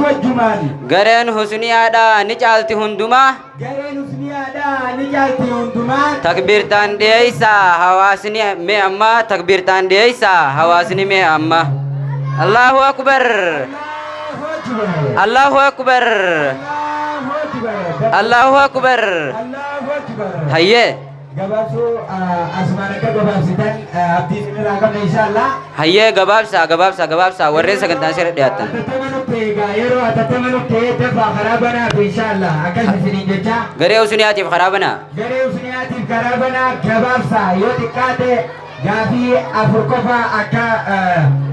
wajjumani gareen husniyaadha ni caalti hundumaa gareen husniyaadha ni caalti hundumaa takbiirtaan dhiyeeysa hawaasni mee amma takbiirtaan dhiyeeysa hawaasni mee amma Allahu akbar Allahu akbar Allahu akbar hayye gabaabsuu asmaanaka gabaabsitan abdii sinirraa qabna inshaallah hayyee gabaabsaa warreen sagantaan sirra dhiyaatan yeroo atattama nuttee dafaa karaa banaaf inshaallah akkas isiniin jecha garee husniyaatiif karaa banaa gabaabsaa yoo xiqqaate gaafii afur qofa akka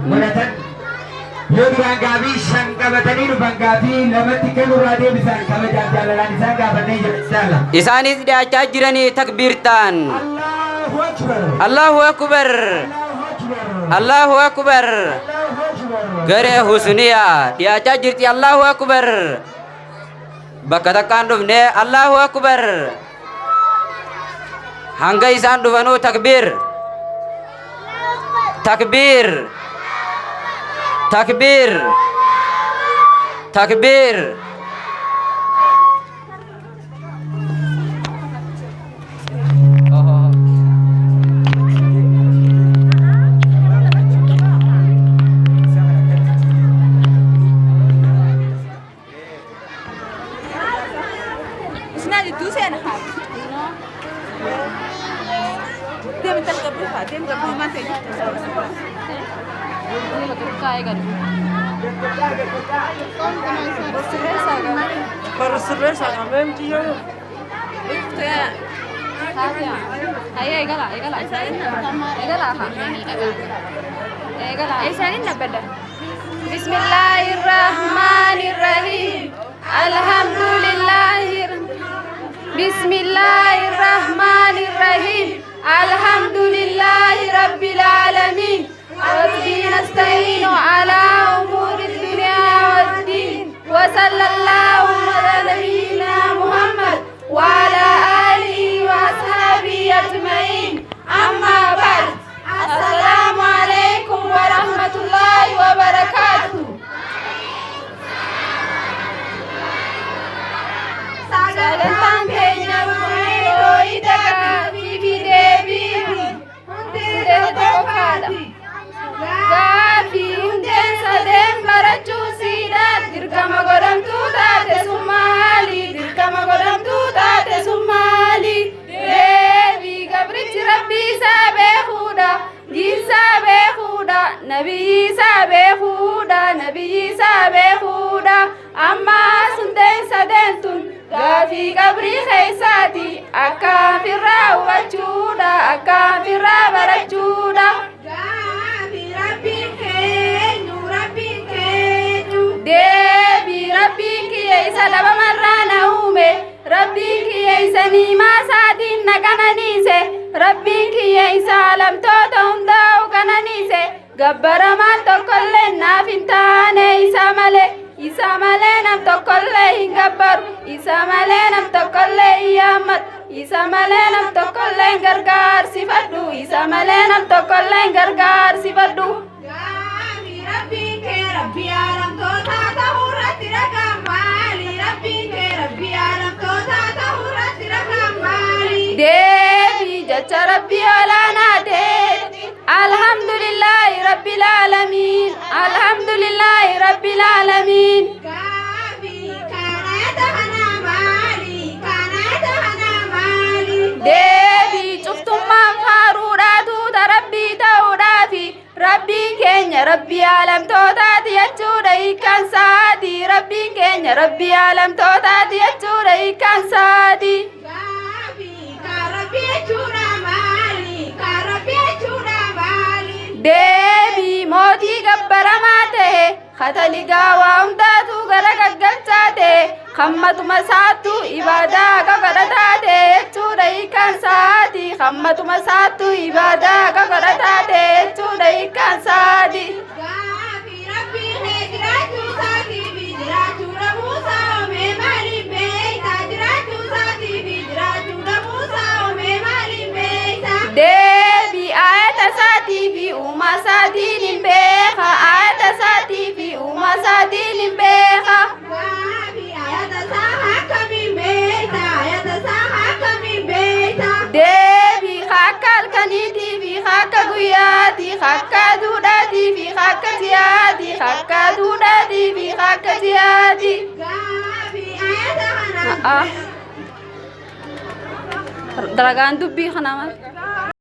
godhatan yoo duraan gaafii shan qabatanii dhufan gaafii lamatti kennurraa deebisan kabajaaf jaalalaan isaan gaafannee jira inshaallah isaanis dhiyaachaa jiranii takbiirtaan Allahu akbar Allahu akbar garee husniyaa dhiyaachaa jirti Allahu akbar bakka takkaan dhufne Allahu akbar hanga isaan dhufanuu takbiir takbiir takbiir takbiir Bismillahirrahmanirrahim. Bismillahirrahmanirrahim. Alhamdulillahi rabbil alamin. Rabbi nasta'inu ala umuri dunya waddin. Wa sallallahu ala nabiyyina Muhammad wa ala alihi wa ashabihi ajma'in. Amma ba'd. Assalamu alaikum wa rahmatullahi wa barakatuh. Sagantaan keenya fuulduroo ida'aa fi deebii hundee tokkodha. Gaafii hundeen sadeen barachuu siidhaat dirqama godhamtuu taate sun maali? Dirqama godhamtuu taate sun maali? Deebii gabrichi rabbii isaa beekuudha. Giirsaa beekuudha. Nabiyyi isaa beekuudha. Nabiyyi isaa beekuudha. Ammaa hundeen sadeen tun gaafii qabrii keessaati akka firraa hubachuudha akka firraa barachuudha. Gaafii rabbiin keenyu deebii rabbiin kiyya isa labamarraa na uume rabbiin kiyya isa niimaa isaatiin na qananiise rabbiin kiyya isa lamtoota hundaa'u qananiise gabbaramaan tokkollee naaf hin taane isa malee nam tokkollee hin gabbaru isa malee nam tokkollee hin yaammatu isa malee nam tokkollee hin gargaarsifadhu isa malee nam tokkollee hin gargaarsifadhu. Gaafii rabbiin kee rabbii aalamtootaa ta'urratti ragaan maali? Rabbiin kee rabbii aalamtootaa ta'urratti ragaan maali? Deebii jecha rabbii olaanaa ta'eeti. Alhamdulillahi rabbil aalamiin. Alhamdulillahi rabbil aalamiin. Gaafii kanaa tahanaa maali? Kanaa tahanaa maali? Deebii cuftummaan faaruudhaatu rabbii ta'uudhaafi rabbiin keenya rabbii aalamtootaati jechuudha hiikkaan saati. Rabbiin keenya rabbii aalamtootaati jechuudha hiikkaan saati. Gaafii kan rabbii jechuudha maali? Kan rabbii jechuudha maali? Deebii mootii gabbaramaa ta'e kataligaa waa hundaatu gara gaggalchaa ta'e hammatuma isaattu ibaadaa akka godhataa ta'e jechuudha hiikkaan saati. Hammatuma isaattu ibaadaa akka godhataa ta'e jechuudha hiikkaan saati. Gaafii rabbii kee jiraachuu isaatii fi jiraachuu dhabuu isaa oomee maaliif beekta? Jiraachuu isaatii fi jiraachuu dhabuu isaa oomee maaliif beekta? Deebii ayata isaatii fi uumaa isaatiin hin beeka. Ayata isaatii fi uumaa isaatiin hin beeka. خكا دوداتي في خكتياتي خكا دوداتي في خكتياتي درجان دبي خنامات